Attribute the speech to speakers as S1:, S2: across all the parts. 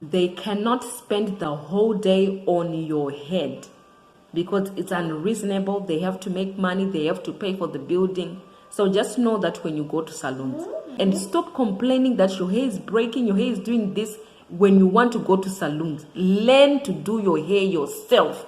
S1: They cannot spend the whole day on your head because it's unreasonable. They have to make money, they have to pay for the building. So just know that when you go to salons, and stop complaining that your hair is breaking, your hair is doing this. When you want to go to salons, learn to do your hair yourself.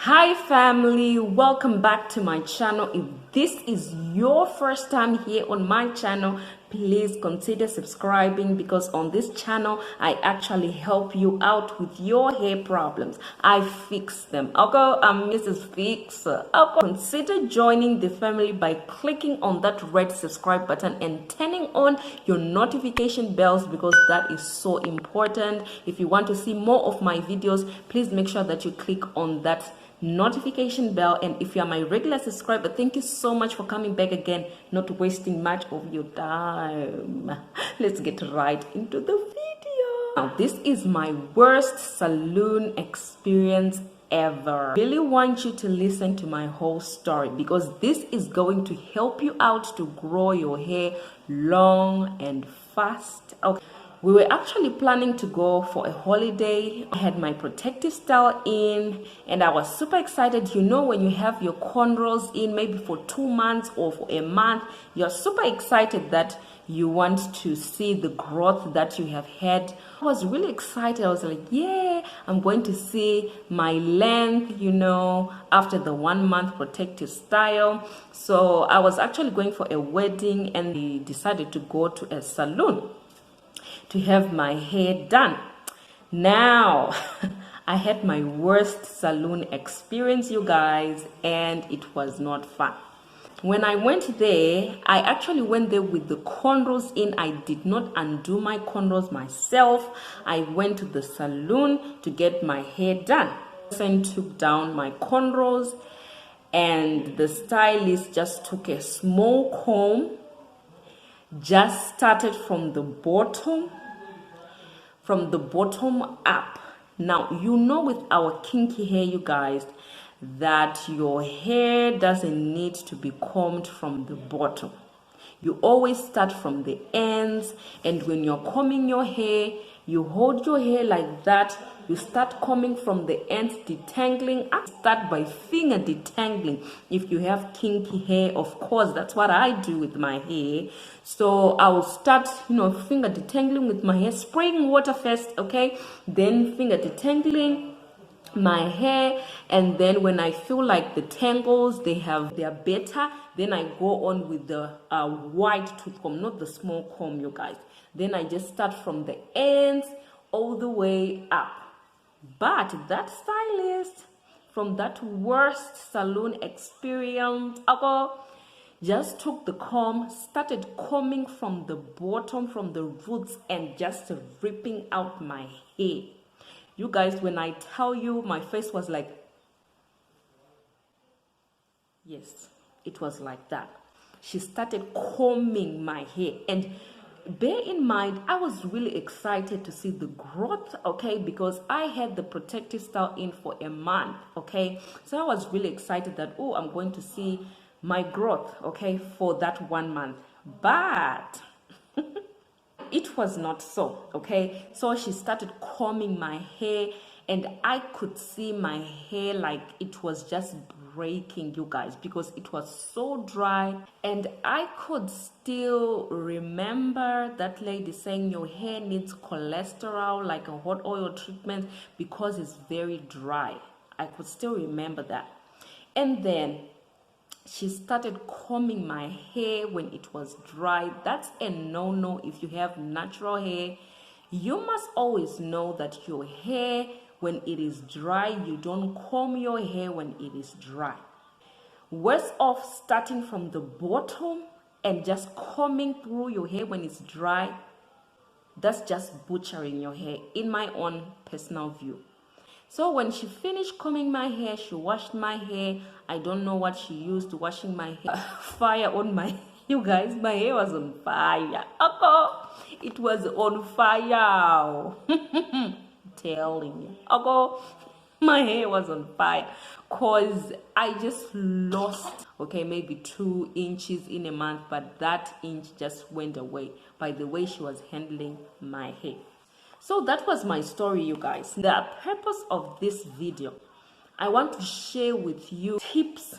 S1: Hi family, welcome back to my channel. If this is your first time here on my channel, please consider subscribing, because on this channel I actually help you out with your hair problems. I fix them. I'm Mrs. Fixer. Consider joining the family by clicking on that red subscribe button and turning on your notification bells, because that is so important. If you want to see more of my videos, please make sure that you click on that notification bell. And if you are my regular subscriber, thank you so much for coming back again, not wasting much of your time. Let's get right into the video. Now, this is my worst salon experience ever. I really want you to listen to my whole story, because this is going to help you out to grow your hair long and fast. Okay. We were actually planning to go for a holiday. I had my protective style in and I was super excited. You know, when you have your cornrows in maybe for 2 months or for a month, you're super excited that you want to see the growth that you have had. I was really excited. I was like, yeah, I'm going to see my length, you know, after the 1 month protective style. So I was actually going for a wedding and we decided to go to a salon to have my hair done. Now, I had my worst salon experience, you guys, and it was not fun. When I went there, I actually went there with the cornrows in. I did not undo my cornrows myself. I went to the salon to get my hair done. The person took down my cornrows and the stylist just took a small comb, just started from the bottom up. Now, you know, with our kinky hair, you guys, that your hair doesn't need to be combed from the bottom. You always start from the ends, and when you're combing your hair, you hold your hair like that. You start combing from the ends, detangling. I start by finger detangling. If you have kinky hair, of course, that's what I do with my hair. So I will start, you know, finger detangling with my hair, spraying water first, okay? Then finger detangling my hair, and then when I feel like the tangles they are better, then I go on with the wide tooth comb, not the small comb, you guys. Then I just start from the ends all the way up. But that stylist from that worst salon experience, just took the comb, started combing from the bottom, from the roots, and just ripping out my hair. You guys, when I tell you, my face was like, yes, it was like that. She started combing my hair, and bear in mind, I was really excited to see the growth, okay, because I had the protective style in for a month, okay. So I was really excited that, oh, I'm going to see my growth, okay, for that 1 month. But it was not so, okay. So she started combing my hair, and I could see my hair like it was just breaking, you guys, because it was so dry. And I could still remember that lady saying your hair needs cholesterol, like a hot oil treatment, because it's very dry. I could still remember that. And then she started combing my hair when it was dry. That's a no-no. If you have natural hair, you must always know that your hair, when it is dry, you don't comb your hair when it is dry. Worse off starting from the bottom and just combing through your hair when it's dry. That's just butchering your hair, in my own personal view. So when she finished combing my hair, she washed my hair. I don't know what she used washing my hair. Fire on my, you guys, my hair was on fire. It was on fire. Telling you. My hair was on fire because I just lost, okay, maybe 2 inches in a month, but that inch just went away by the way she was handling my hair. So that was my story, you guys. The purpose of this video, I want to share with you tips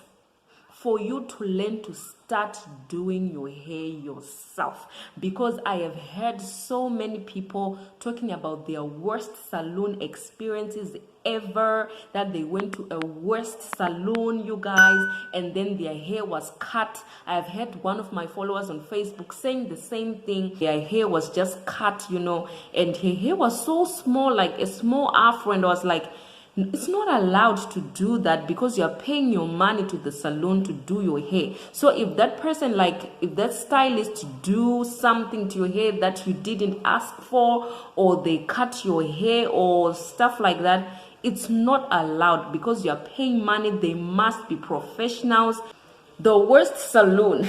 S1: for you to learn to start doing your hair yourself, because I have heard so many people talking about their worst salon experiences ever, that they went to a worst salon, you guys, and then their hair was cut. I have heard one of my followers on Facebook saying the same thing. Their hair was just cut, you know, and her hair was so small, like a small afro, and I was like, it's not allowed to do that because you're paying your money to the salon to do your hair. So if that person, like if that stylist do something to your hair that you didn't ask for, or they cut your hair or stuff like that, it's not allowed because you're paying money. They must be professionals. The worst salon,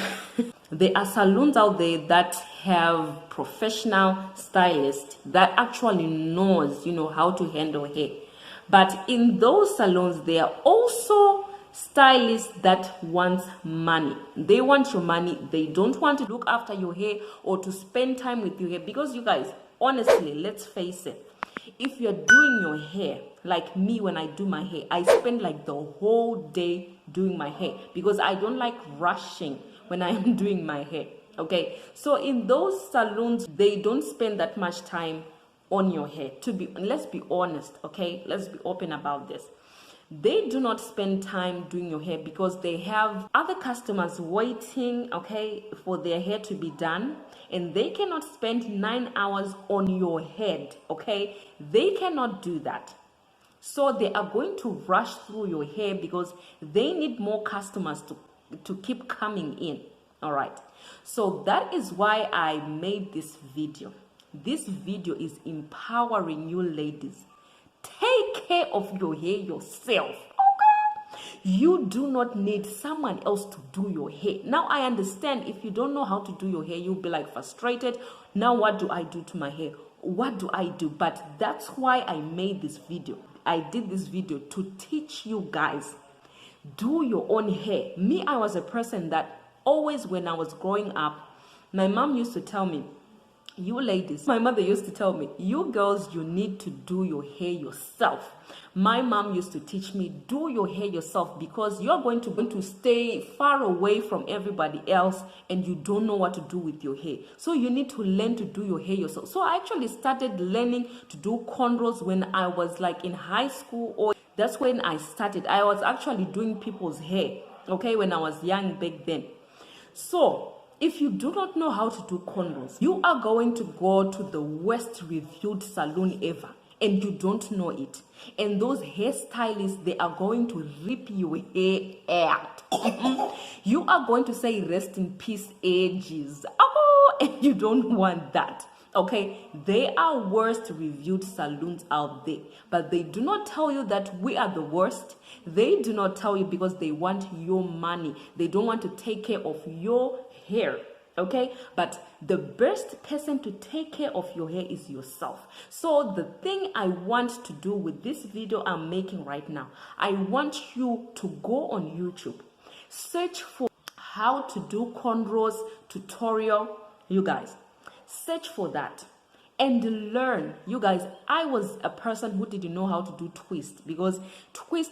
S1: there are salons out there that have professional stylists that actually knows, you know, how to handle hair. But in those salons, there are also stylists that want money. They want your money. They don't want to look after your hair or to spend time with your hair. Because you guys, honestly, let's face it. If you're doing your hair, like me, when I do my hair, I spend like the whole day doing my hair because I don't like rushing when I am doing my hair. Okay, so in those salons, they don't spend that much time on your hair. Let's be honest, okay, let's be open about this. They do not spend time doing your hair because they have other customers waiting, okay, for their hair to be done, and they cannot spend 9 hours on your head, okay? They cannot do that. So they are going to rush through your hair because they need more customers to keep coming in. All right, so that is why I made this video. This video is empowering you ladies. Take care of your hair yourself. Okay? You do not need someone else to do your hair. Now I understand if you don't know how to do your hair, you'll be like frustrated. Now what do I do to my hair? What do I do? But that's why I made this video. I did this video to teach you guys. Do your own hair. Me, I was a person that always, when I was growing up, my mom used to tell me, you ladies, my mother used to tell me, you girls, you need to do your hair yourself. My mom used to teach me, do your hair yourself, because you're going to stay far away from everybody else and you don't know what to do with your hair. So you need to learn to do your hair yourself. So I actually started learning to do cornrows when I was like in high school, or that's when I started. I was actually doing people's hair, okay, when I was young back then. So if you do not know how to do cornrows, you are going to go to the worst reviewed salon ever and you don't know it. And those hairstylists, they are going to rip your hair out. You are going to say rest in peace edges. Oh, and you don't want that. Okay, they are worst reviewed salons out there, but they do not tell you that we are the worst. They do not tell you because they want your money. They don't want to take care of your hair. Okay, but the best person to take care of your hair is yourself. So the thing I want to do with this video I'm making right now, I want you to go on YouTube, search for how to do cornrows tutorial. You guys, search for that and learn. You guys, I was a person who didn't know how to do twist, because twist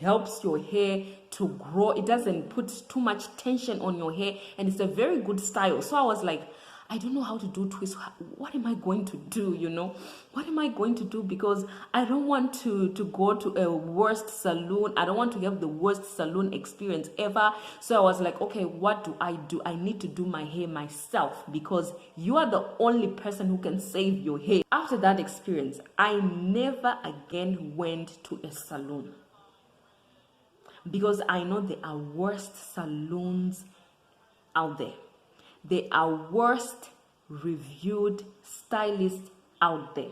S1: helps your hair to grow. It doesn't put too much tension on your hair, and it's a very good style. So I was like, I don't know how to do twist. What am I going to do? You know, what am I going to do? Because I don't want to go to a worst salon. I don't want to have the worst salon experience ever. So I was like, okay, what do? I need to do my hair myself, because you are the only person who can save your hair. After that experience, I never again went to a salon, because I know there are worst salons out there. There are worst reviewed stylists out there.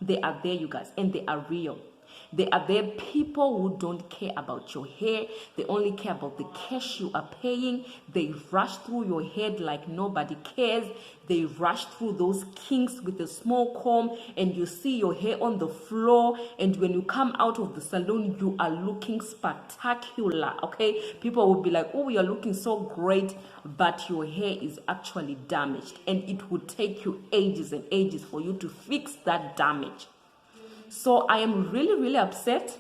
S1: They are there, you guys, and they are real. There are people who don't care about your hair. They only care about the cash you are paying. They rush through your head like nobody cares. They rush through those kinks with a small comb, and you see your hair on the floor. And when you come out of the salon, you are looking spectacular, okay? People will be like, oh, you're looking so great, but your hair is actually damaged. And it would take you ages and ages for you to fix that damage. So I am really, really upset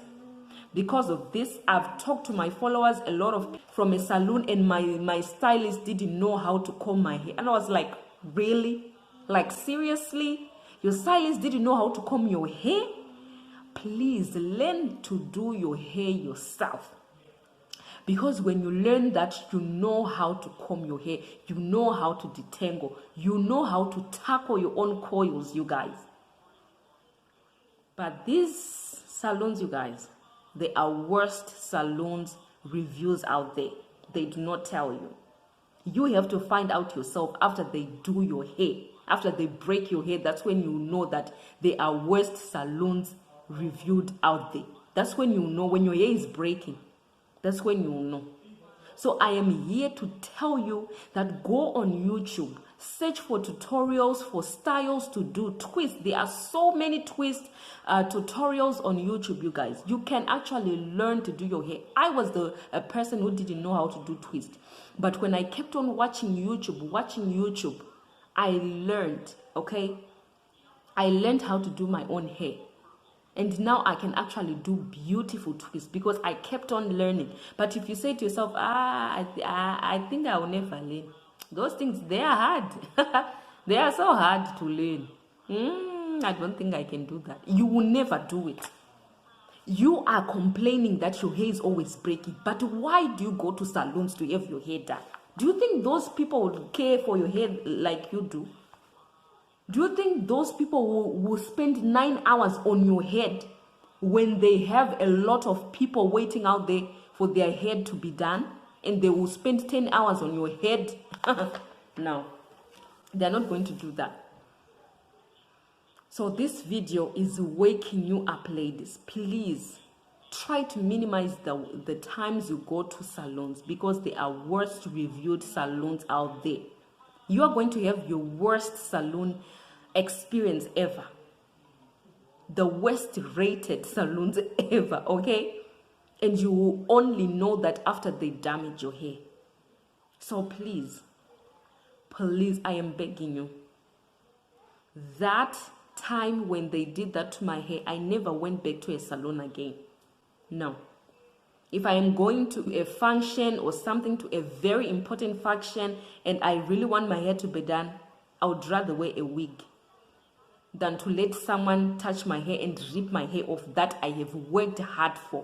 S1: because of this. I've talked to my followers a lot of from a salon, and my stylist didn't know how to comb my hair. And I was like, really? Like, seriously? Your stylist didn't know how to comb your hair? Please learn to do your hair yourself. Because when you learn that, you know how to comb your hair, you know how to detangle, you know how to tackle your own coils, you guys. But these salons, you guys, they are worst salons reviews out there. They do not tell you. You have to find out yourself after they do your hair. After they break your hair, that's when you know that they are worst salons reviewed out there. That's when you know when your hair is breaking. That's when you know. So I am here to tell you that go on YouTube, search for tutorials for styles to do twists. There are so many twist tutorials on YouTube, you guys. You can actually learn to do your hair. I was a person who didn't know how to do twist. But when I kept on watching YouTube, I learned, okay? I learned how to do my own hair. And now I can actually do beautiful twists because I kept on learning. But if you say to yourself, I think I will never learn. Those things, they are hard. They are so hard to learn. I don't think I can do that. You will never do it. You are complaining that your hair is always breaking. But why do you go to salons to have your hair done? Do you think those people would care for your hair like you do? Do you think those people will spend 9 hours on your head when they have a lot of people waiting out there for their head to be done? And they will spend 10 hours on your head? No, they're not going to do that. So this video is waking you up, ladies. Please try to minimize the times you go to salons because they are worst reviewed salons out there. You are going to have your worst salon experience ever. The worst rated salons ever, okay? And you will only know that after they damage your hair. So please, I am begging you. That time when they did that to my hair, I never went back to a salon again. No. If I am going to a function or something, to a very important function, and I really want my hair to be done, I would rather wear a wig than to let someone touch my hair and rip my hair off that I have worked hard for.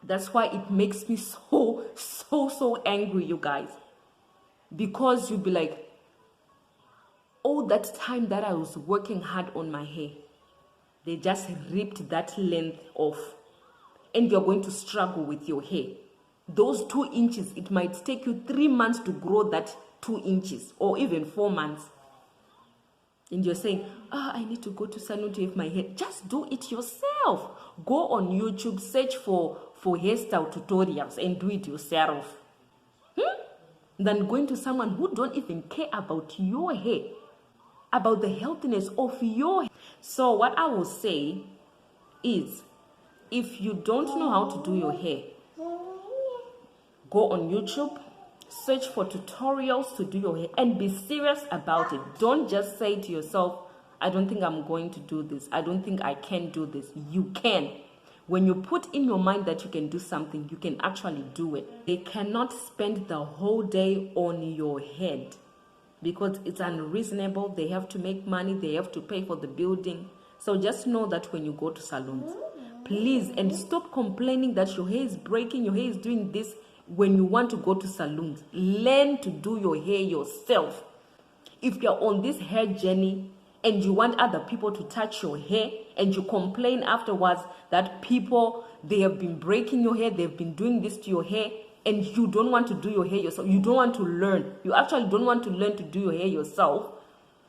S1: That's why it makes me so angry, you guys. Because you'll be like, all that time that I was working hard on my hair, they just ripped that length off. And you're going to struggle with your hair. Those 2 inches, it might take you 3 months to grow that 2 inches, or even 4 months. And you're saying, I need to go to salon to have my hair. Just do it yourself. Go on YouTube, search for hairstyle tutorials and do it yourself. Than going to someone who don't even care about your hair, about the healthiness of your hair. So what I will say is, if you don't know how to do your hair, go on YouTube, search for tutorials to do your hair, and be serious about it. Don't just say to yourself, I don't think I'm going to do this. I don't think I can do this. You can. When you put in your mind that you can do something, you can actually do it. They cannot spend the whole day on your head because it's unreasonable. They have to make money. They have to pay for the building. So just know that when you go to salons, please, and stop complaining that your hair is breaking, your hair is doing this. When you want to go to salons, learn to do your hair yourself. If you're on this hair journey and you want other people to touch your hair and you complain afterwards that people, they have been breaking your hair, they've been doing this to your hair, and you don't want to do your hair yourself, you don't want to learn, you actually don't want to learn to do your hair yourself,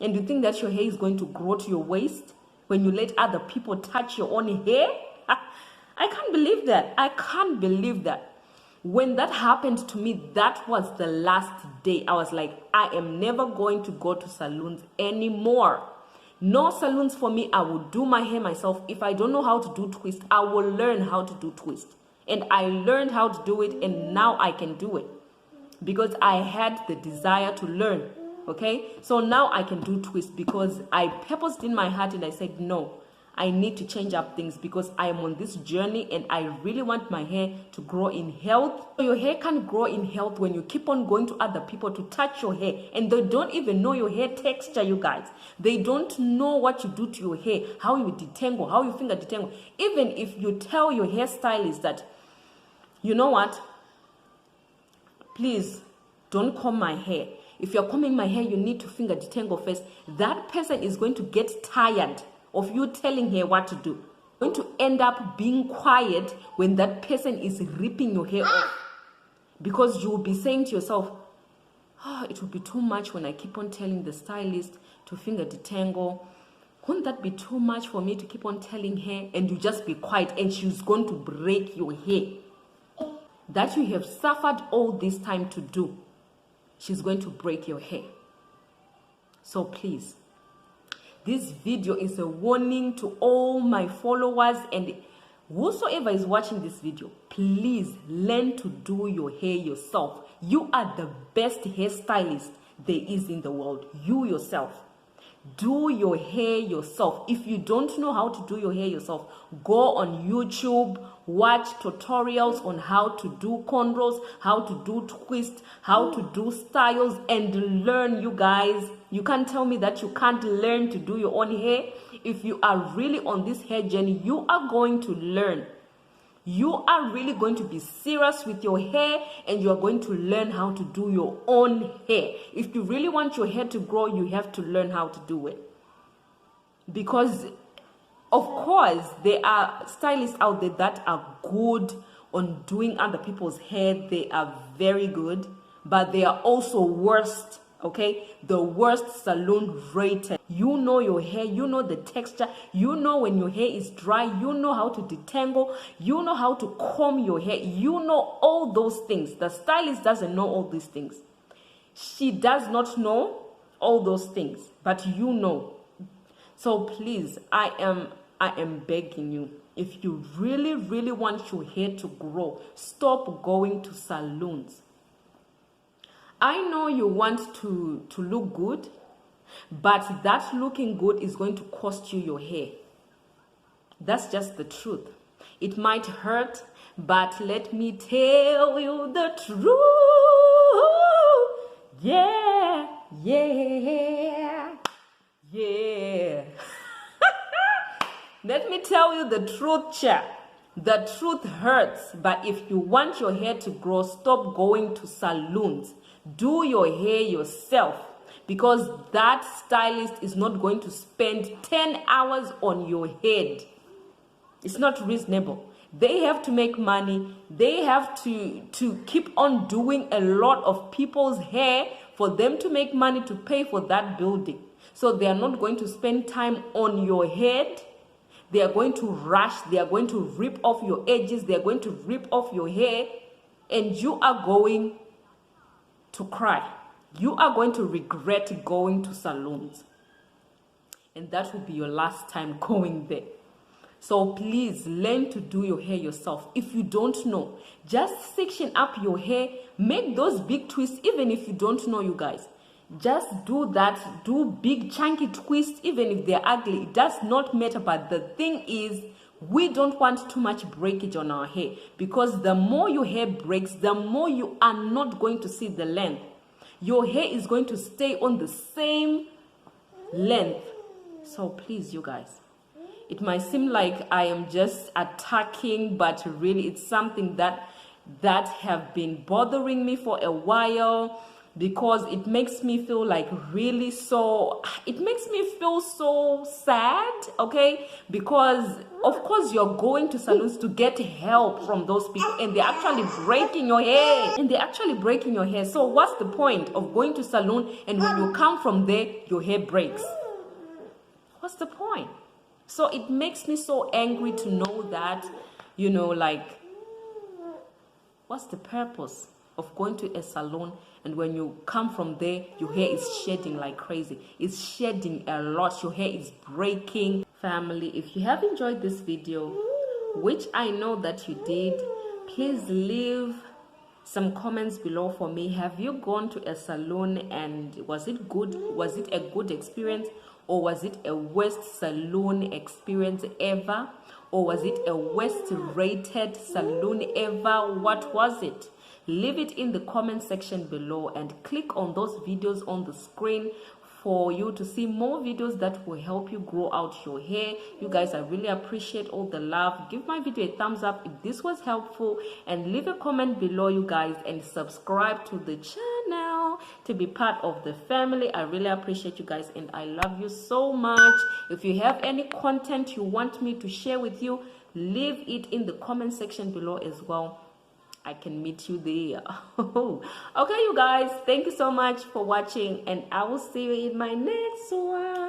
S1: and you think that your hair is going to grow to your waist, when you let other people touch your own hair? I can't believe that. I can't believe that. When that happened to me, that was the last day. I was like, I am never going to go to salons anymore. No salons for me. I will do my hair myself. If I don't know how to do twist, I will learn how to do twist. And I learned how to do it, and now I can do it because I had the desire to learn. Okay, so now I can do twist because I purposed in my heart and I said, no, I need to change up things because I am on this journey and I really want my hair to grow in health. Your hair can't grow in health when you keep on going to other people to touch your hair and they don't even know your hair texture, you guys. They don't know what you do to your hair, how you detangle, how you finger detangle. Even if you tell your hairstylist that, you know what, please don't comb my hair. If you're combing my hair, you need to finger detangle first. That person is going to get tired of you telling her what to do. You're going to end up being quiet when that person is ripping your hair off. Because you will be saying to yourself, oh, it will be too much when I keep on telling the stylist to finger detangle. Wouldn't that be too much for me to keep on telling her? And you just be quiet and she's going to break your hair. That you have suffered all this time to do. She's going to break your hair. So please, this video is a warning to all my followers and whosoever is watching this video. Please learn to do your hair yourself. You are the best hairstylist there is in the world. You yourself. Do your hair yourself. If you don't know how to do your hair yourself, go on YouTube, watch tutorials on how to do cornrows, how to do twist, how to do styles, and learn, you guys. You can't tell me that you can't learn to do your own hair. If you are really on this hair journey, you are going to learn. You are really going to be serious with your hair and you are going to learn how to do your own hair. If you really want your hair to grow, you have to learn how to do it. Because, of course, there are stylists out there that are good on doing other people's hair. They are very good, but they are also worst. Okay, the worst salon rated. You know your hair, you know the texture, you know when your hair is dry, you know how to detangle, you know how to comb your hair, you know all those things. The stylist doesn't know all these things. She does not know all those things, but you know. So please, I am begging you, if you really want your hair to grow, stop going to salons. I know you want to look good, but that looking good is going to cost you your hair. That's just the truth. It might hurt, but let me tell you the truth. Yeah. Let me tell you the truth, chat. The truth hurts, but if you want your hair to grow, stop going to salons. Do your hair yourself, because that stylist is not going to spend 10 hours on your head. It's not reasonable. They have to make money. They have to keep on doing a lot of people's hair for them to make money to pay for that building. So they are not going to spend time on your head. They are going to rush. They are going to rip off your edges. They are going to rip off your hair. And you are going to cry. You are going to regret going to salons. And that will be your last time going there. So please learn to do your hair yourself. If you don't know, just section up your hair. Make those big twists even if you don't know, you guys. Just do that. Do big chunky twists even if they're ugly. It does not matter. But the thing is, we don't want too much breakage on our hair, because the more your hair breaks, the more you are not going to see the length. Your hair is going to stay on the same length. So please, you guys, it might seem like I am just attacking, but really it's something that have been bothering me for a while, because it makes me feel like really so, it makes me feel so sad, okay? Because of course you're going to salons to get help from those people, and they're actually breaking your hair. So what's the point of going to salon and when you come from there, your hair breaks? What's the point? So it makes me so angry to know that, you know, like, what's the purpose of going to a salon, and when you come from there, your hair is shedding like crazy. It's shedding a lot. Your hair is breaking. Family, if you have enjoyed this video, which I know that you did, please leave some comments below for me. Have you gone to a salon and was it good? Was it a good experience, or was it a worst salon experience ever, or was it a worst rated salon ever? What was it? Leave it in the comment section below, and click on those videos on the screen for you to see more videos that will help you grow out your hair. You guys, I really appreciate all the love. Give my video a thumbs up if this was helpful, and leave a comment below, you guys, and subscribe to the channel to be part of the family. I really appreciate you guys, and I love you so much. If you have any content you want me to share with you, leave it in the comment section below as well. I can meet you there. Okay, you guys, thank you so much for watching, and I will see you in my next one.